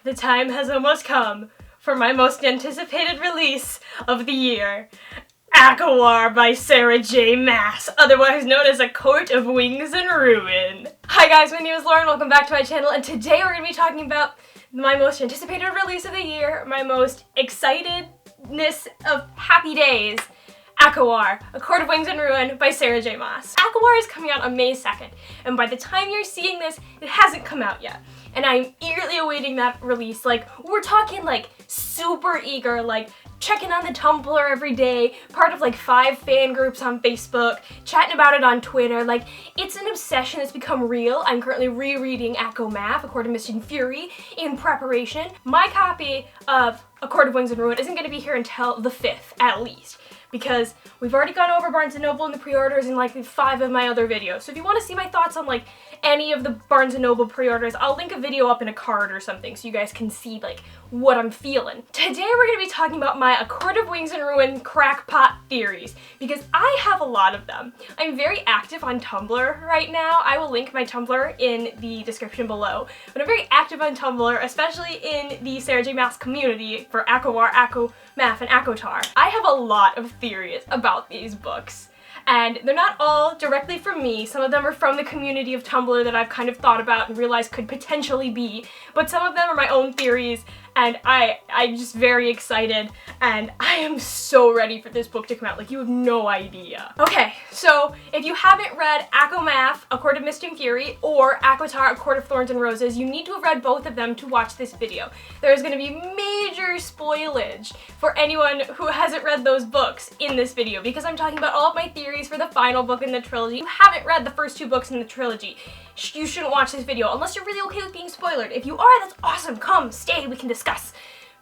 the time has almost come for my most anticipated release of the year, Acowar by Sarah J. Maas, otherwise known as A Court of Wings and Ruin. Hi guys, my name is Lauren, welcome back to my channel, and today we're going to be talking about my most anticipated release of the year, my most excitedness of happy days, Acowar, A Court of Wings and Ruin by Sarah J. Maas. Acowar is coming out on May 2nd, and by the time you're seeing this, it hasn't come out yet. And I'm eagerly awaiting that release. Like, we're talking like super eager, like checking on the Tumblr every day, part of like 5 fan groups on Facebook, chatting about it on Twitter. Like, it's an obsession that's become real. I'm currently rereading Acowar, A Court of Mist and Fury, in preparation. My copy of A Court of Wings and Ruin isn't going to be here until the 5th, at least, because we've already gone over Barnes & Noble and the pre-orders in like 5 of my other videos. So if you want to see my thoughts on like any of the Barnes & Noble pre-orders, I'll link a video up in a card or something so you guys can see like what I'm feeling. Today we're going to be talking about my A Court of Wings and Ruin crackpot theories, because I have a lot of them. I'm very active on Tumblr right now. I will link my Tumblr in the description below. But I'm very active on Tumblr, especially in the Sarah J. Maas community for Acowar, Acowar, and Acowar. I have a lot of theories about these books. And they're not all directly from me. Some of them are from the community of Tumblr that I've kind of thought about and realized could potentially be. But some of them are my own theories, and I'm just very excited, and I am so ready for this book to come out. Like, you have no idea. Okay, so if you haven't read Acowar, A Court of Mist and Fury, or Acowar, A Court of Thorns and Roses, you need to have read both of them to watch this video. There's going to be major spoilage for anyone who hasn't read those books in this video, because I'm talking about all of my theories for the final book in the trilogy. If you haven't read the first 2 books in the trilogy, you shouldn't watch this video unless you're really okay with being spoiled. If you are, that's awesome. Come, stay, we can discuss.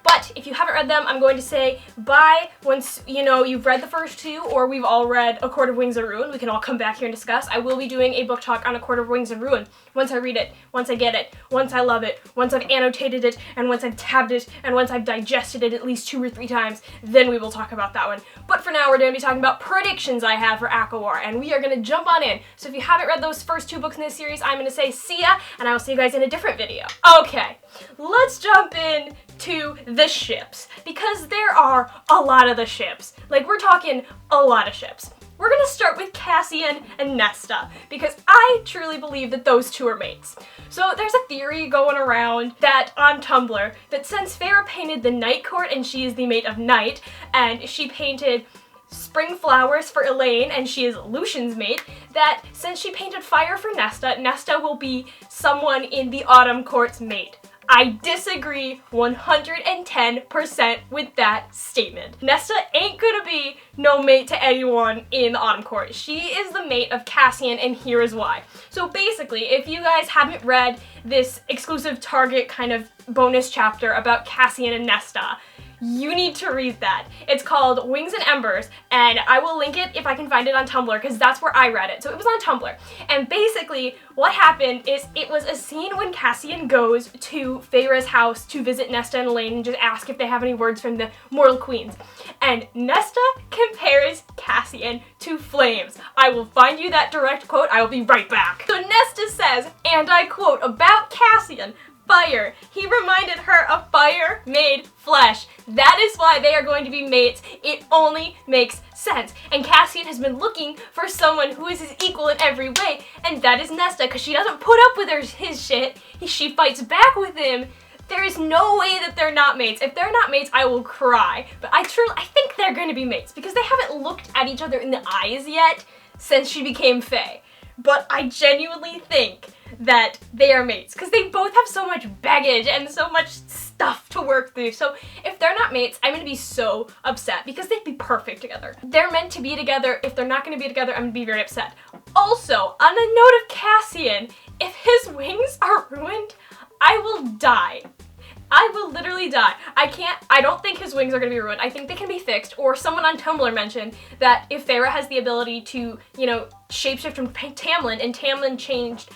But if you haven't read them, I'm going to say bye once, you know, you've read the first 2, or we've all read A Court of Wings and Ruin. We can all come back here and discuss. I will be doing a book talk on A Court of Wings and Ruin once I read it, once I get it, once I love it, once I've annotated it, and once I've tabbed it, and once I've digested it at least 2 or 3 times, then we will talk about that one. But for now, we're going to be talking about predictions I have for Acowar, and we are going to jump on in. So if you haven't read those first 2 books in this series, I'm going to say see ya, and I will see you guys in a different video. Okay, let's jump in to the ships, because there are a lot of the ships. Like, we're talking a lot of ships. We're gonna start with Cassian and Nesta, because I truly believe that those 2 are mates. So there's a theory going around that on Tumblr that since Feyre painted the Night Court and she is the mate of Night, and she painted Spring Flowers for Elaine and she is Lucian's mate, that since she painted Fire for Nesta, Nesta will be someone in the Autumn Court's mate. I disagree 110% with that statement. Nesta ain't gonna be no mate to anyone in the Autumn Court. She is the mate of Cassian, and here is why. So basically, if you guys haven't read this exclusive Target kind of bonus chapter about Cassian and Nesta, you need to read that. It's called Wings and Embers, and I will link it if I can find it on Tumblr, because that's where I read it. So it was on Tumblr. And basically, what happened is it was a scene when Cassian goes to Feyre's house to visit Nesta and Elaine and just ask if they have any words from the Mortal Queens. And Nesta compares Cassian to flames. I will find you that direct quote. I will be right back. So Nesta says, and I quote, about Cassian, fire. He reminded her of fire made flesh. That is why they are going to be mates. It only makes sense. And Cassian has been looking for someone who is his equal in every way, and that is Nesta, because she doesn't put up with his shit. She fights back with him. There is no way that they're not mates. If they're not mates, I will cry. But I think they're going to be mates, because they haven't looked at each other in the eyes yet since she became Fae. But I genuinely think that they are mates, because they both have so much baggage and so much stuff to work through. So if they're not mates, I'm gonna be so upset, because they'd be perfect together. They're meant to be together. If they're not gonna be together, I'm gonna be very upset. Also, on the note of Cassian, if his wings are ruined, I will die. I will literally die. I don't think his wings are going to be ruined. I think they can be fixed. Or someone on Tumblr mentioned that if Feyre has the ability to, you know, shapeshift from Tamlin, and Tamlin changed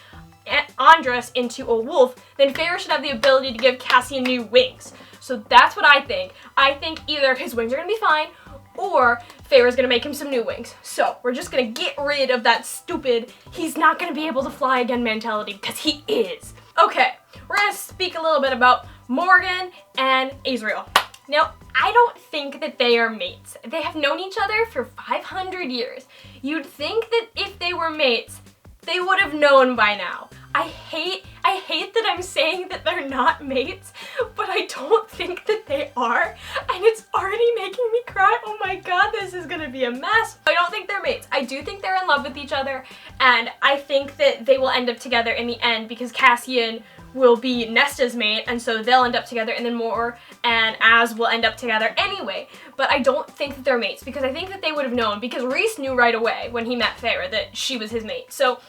Andros into a wolf, then Feyre should have the ability to give Cassian new wings. So that's what I think. I think either his wings are going to be fine, or Feyre's going to make him some new wings. So we're just going to get rid of that stupid, he's not going to be able to fly again mentality, because he is. Okay, we're going to speak a little bit about Morgan and Azriel. Now, I don't think that they are mates. They have known each other for 500 years. You'd think that if they were mates, they would have known by now. I hate that I'm saying that they're not mates, but I don't think that they are, and it's already making me cry. Oh my god, this is gonna be a mess. I don't think they're mates. I do think they're in love with each other, and I think that they will end up together in the end because Cassian will be Nesta's mate, and so they'll end up together, and then Mor and Az will end up together anyway. But I don't think that they're mates because I think that they would have known, because Rhys knew right away when he met Feyre that she was his mate. So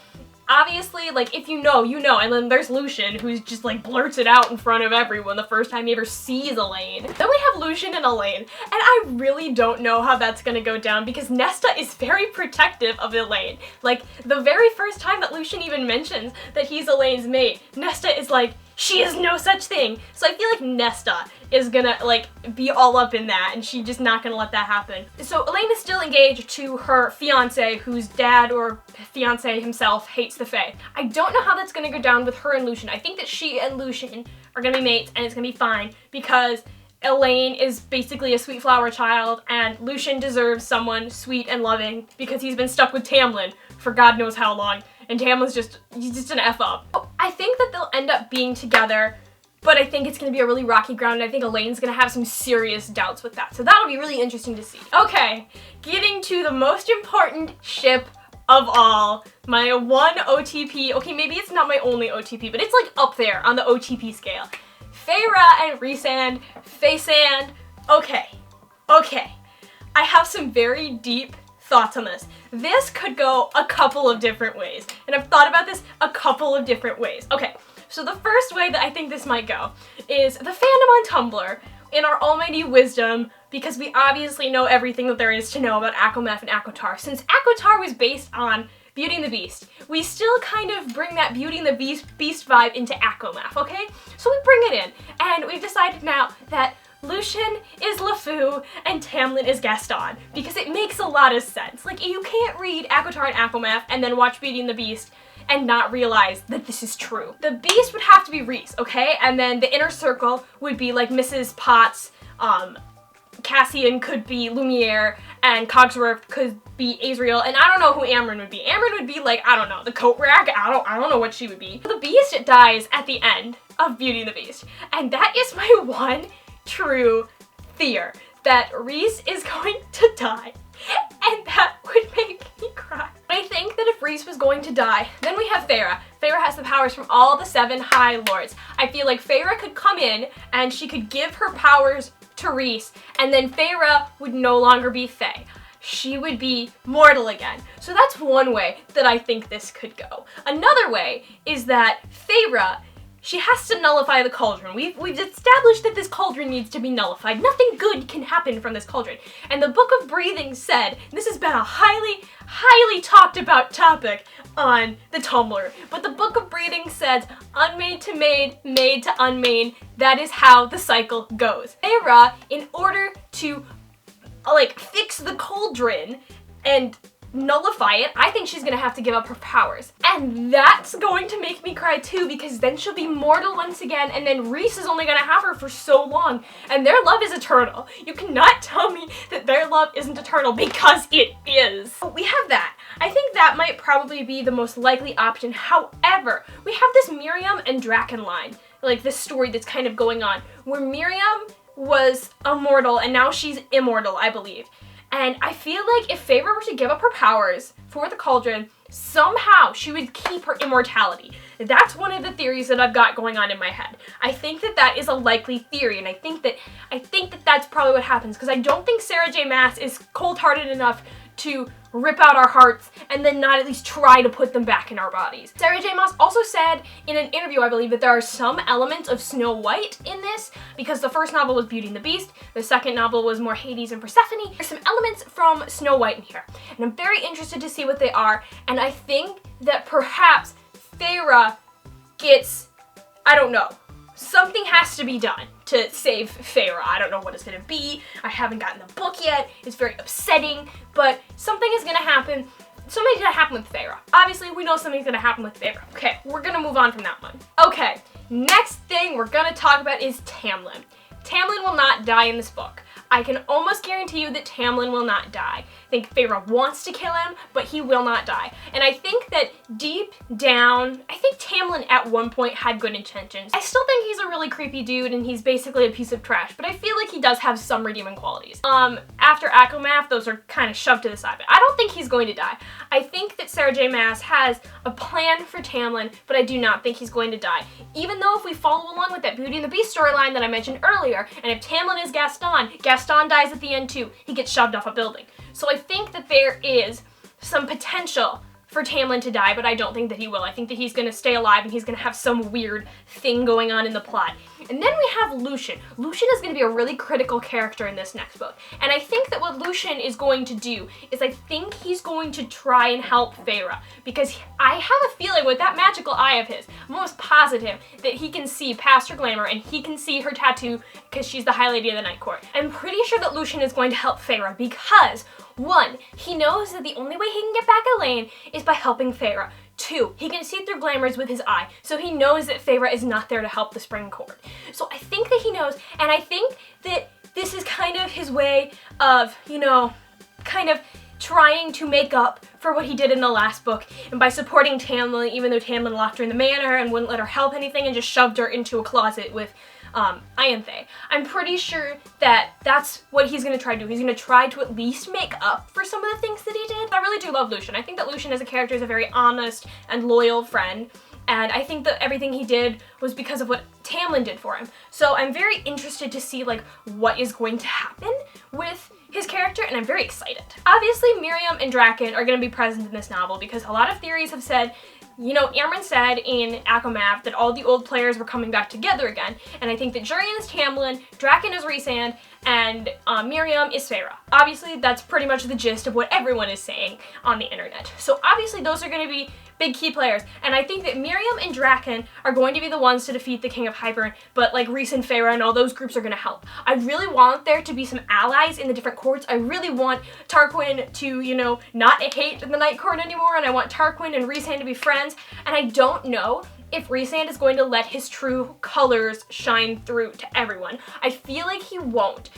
obviously, like, if you know, you know. And then there's Lucien, who's just, like, blurts it out in front of everyone the first time he ever sees Elaine. Then we have Lucien and Elaine, and I really don't know how that's gonna go down because Nesta is very protective of Elaine. Like, the very first time that Lucien even mentions that he's Elaine's mate, Nesta is like, she is no such thing. So I feel like Nesta is gonna, like, be all up in that, and she's just not gonna let that happen. So Elaine is still engaged to her fiance, whose dad or fiance himself hates the Fae. I don't know how that's gonna go down with her and Lucien. I think that she and Lucien are gonna be mates, and it's gonna be fine, because Elaine is basically a sweet flower child, and Lucien deserves someone sweet and loving, because he's been stuck with Tamlin for God knows how long, and Tamlin's he's just an F up. I think that they'll end up being together, but I think it's gonna be a really rocky ground, and I think Elaine's gonna have some serious doubts with that. So that'll be really interesting to see. Okay, getting to the most important ship of all, my one OTP. Okay, maybe it's not my only OTP, but it's like up there on the OTP scale. Feyre and Rhysand, Faysand. Okay. I have some very deep thoughts on this. This could go a couple of different ways, and I've thought about this a couple of different ways. Okay, so the first way that I think this might go is the fandom on Tumblr, in our almighty wisdom, because we obviously know everything that there is to know about Akowar and Acowar. Since Acowar was based on Beauty and the Beast, we still kind of bring that Beauty and the Beast vibe into Acowar, okay? So we bring it in, and we've decided now that Lucien is LeFou and Tamlin is Gaston, because it makes a lot of sense. Like, you can't read Acowar and Acowar and then watch Beauty and the Beast and not realize that this is true. The Beast would have to be Rhys, okay? And then the inner circle would be like Mrs. Potts, Cassian could be Lumiere, and Cogsworth could be Azriel, and I don't know who Amryn would be. Amryn would be like, I don't know, the coat rack? I don't know what she would be. The Beast dies at the end of Beauty and the Beast, and that is my one true fear, that Rhys is going to die, and that would make me cry. I think that if Rhys was going to die, then we have Feyre. Feyre has the powers from all the 7 High Lords. I feel like Feyre could come in, and she could give her powers to Rhys, and then Feyre would no longer be Fae. She would be mortal again. So that's one way that I think this could go. Another way is that Feyre, she has to nullify the cauldron. We've established that this cauldron needs to be nullified. Nothing good can happen from this cauldron. And the Book of Breathing said, this has been a highly talked about topic on the Tumblr, but the Book of Breathing says, unmade to made, made to unmade, that is how the cycle goes. Feyre, in order to, like, fix the cauldron and nullify it, I think she's gonna have to give up her powers. And that's going to make me cry too, because then she'll be mortal once again, and then Rhys is only gonna have her for so long, and their love is eternal. You cannot tell me that their love isn't eternal, because it is. So we have that. I think that might probably be the most likely option. However, we have this Miriam and Draken line, like this story that's kind of going on, where Miriam was immortal and now she's immortal, I believe. And I feel like if Feyre were to give up her powers for the cauldron, somehow she would keep her immortality. That's one of the theories that I've got going on in my head. I think that that is a likely theory, and I think that that's probably what happens, because I don't think Sarah J. Maas is cold-hearted enough to rip out our hearts and then not at least try to put them back in our bodies. Sarah J. Maas also said in an interview, I believe, that there are some elements of Snow White in this, because the first novel was Beauty and the Beast, the second novel was more Hades and Persephone. There's some elements from Snow White in here, and I'm very interested to see what they are, and I think that perhaps Feyre gets, I don't know, something has to be done to save Feyre. I don't know what it's gonna be. I haven't gotten the book yet. It's very upsetting, but something is gonna happen. something's gonna happen with Feyre. Obviously, we know something's gonna happen with Feyre. Okay, we're gonna move on from that one. Okay, next thing we're gonna talk about is Tamlin. Tamlin will not die in this book. I can almost guarantee you that Tamlin will not die. I think Feyre wants to kill him, but he will not die. And I think that deep down, I think Tamlin at one point had good intentions. I still think he's a really creepy dude and he's basically a piece of trash, but I feel like he does have some redeeming qualities. After Acowar, those are kind of shoved to the side, but I don't think he's going to die. I think that Sarah J. Maas has a plan for Tamlin, but I do not think he's going to die. Even though if we follow along with that Beauty and the Beast storyline that I mentioned earlier, and if Tamlin is Gaston dies at the end too. He gets shoved off a building. So I think that there is some potential for Tamlin to die, but I don't think that he will. I think that he's gonna stay alive and he's gonna have some weird thing going on in the plot. And then we have Lucien. Lucien is gonna be a really critical character in this next book. And I think that what Lucien is going to do is I think he's going to try and help Feyre, because I have a feeling with that magical eye of his, I'm almost positive that he can see past her glamour and he can see her tattoo because she's the High Lady of the Night Court. I'm pretty sure that Lucien is going to help Feyre because 1, he knows that the only way he can get back Elaine is by helping Feyre. 2, he can see through glamours with his eye, so he knows that Feyre is not there to help the Spring Court. So I think that he knows, and I think that this is kind of his way of, you know, kind of trying to make up for what he did in the last book, and by supporting Tamlin, even though Tamlin locked her in the manor and wouldn't let her help anything and just shoved her into a closet with Ianthe. I'm pretty sure that that's what he's going to try to do. He's going to try to at least make up for some of the things that he did. I really do love Lucien. I think that Lucien as a character is a very honest and loyal friend, and I think that everything he did was because of what Tamlin did for him. So I'm very interested to see like what is going to happen with his character, and I'm very excited. Obviously, Miriam and Draken are going to be present in this novel because a lot of theories have said, you know, Ehrman said in Acowar that all the old players were coming back together again, and I think that Jurian is Tamlin, Draken is Rhysand, and Miriam is Feyre. Obviously, that's pretty much the gist of what everyone is saying on the internet. So obviously, those are going to be big key players, and I think that Miriam and Draken are going to be the ones to defeat the King of Hybern, but like Rhys and Feyre and all those groups are going to help. I really want there to be some allies in the different courts. I really want Tarquin to, you know, not hate the Night Court anymore, and I want Tarquin and Rhysand to be friends, and I don't know if Rhysand is going to let his true colors shine through to everyone. I feel like he won't.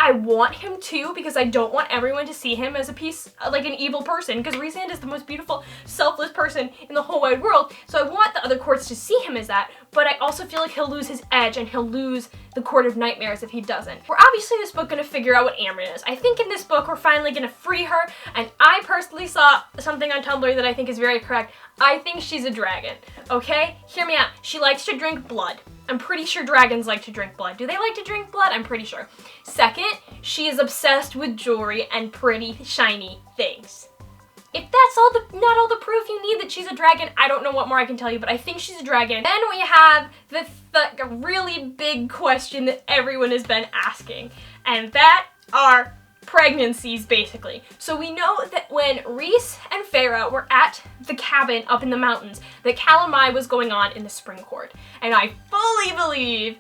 I want him to because I don't want everyone to see him as a piece, like an evil person, because Rhysand is the most beautiful, selfless person in the whole wide world, so I want the other courts to see him as that, but I also feel like he'll lose his edge and he'll lose the Court of Nightmares if he doesn't. We're obviously in this book going to figure out what Amryn is. I think in this book we're finally going to free her, and I personally saw something on Tumblr that I think is very correct. I think she's a dragon, okay? Hear me out. She likes to drink blood. I'm pretty sure dragons like to drink blood. Do they like to drink blood? I'm pretty sure. Second, she is obsessed with jewelry and pretty shiny things. If that's not all the proof you need that she's a dragon, I don't know what more I can tell you, but I think she's a dragon. Then we have the really big question that everyone has been asking, and that are pregnancies, basically. So we know that when Rhys and Feyre were at the cabin up in the mountains, that Calamai was going on in the Spring Court. And I fully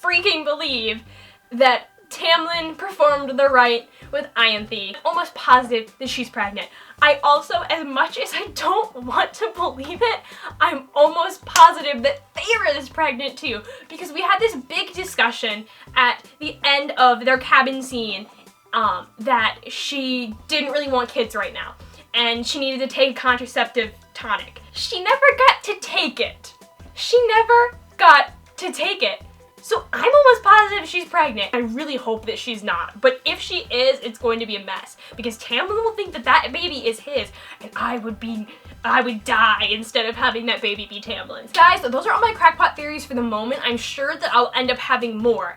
freaking believe that Tamlin performed the rite with Ianthe. I'm almost positive that she's pregnant. I also, as much as I don't want to believe it, I'm almost positive that Feyre is pregnant too, because we had this big discussion at the end of their cabin scene that she didn't really want kids right now, and she needed to take a contraceptive tonic. She never got to take it. So I'm almost positive she's pregnant. I really hope that she's not, but if she is, it's going to be a mess, because Tamlin will think that that baby is his, and I would die instead of having that baby be Tamlin's. Guys, those are all my crackpot theories for the moment. I'm sure that I'll end up having more.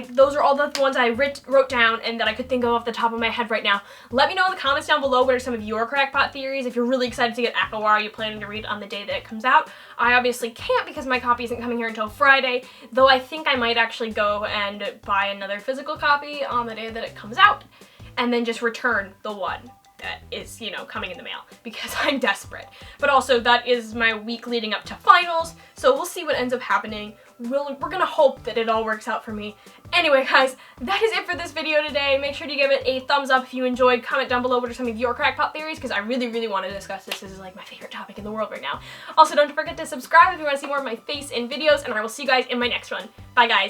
Those are all the ones I wrote down and that I could think of off the top of my head right now. Let me know in the comments down below what are some of your crackpot theories. If you're really excited to get Acowar, are you planning to read on the day that it comes out? I obviously can't because my copy isn't coming here until Friday, though I think I might actually go and buy another physical copy on the day that it comes out, and then just return the one that is, you know, coming in the mail because I'm desperate. But also that is my week leading up to finals, so we'll see what ends up happening. We're gonna hope that it all works out for me. Anyway, guys, that is it for this video today. Make sure to give it a thumbs up if you enjoyed. Comment down below what are some of your crackpot theories, because I really, really want to discuss this. This is like my favorite topic in the world right now. Also, don't forget to subscribe if you want to see more of my face in videos, and I will see you guys in my next one. Bye, guys.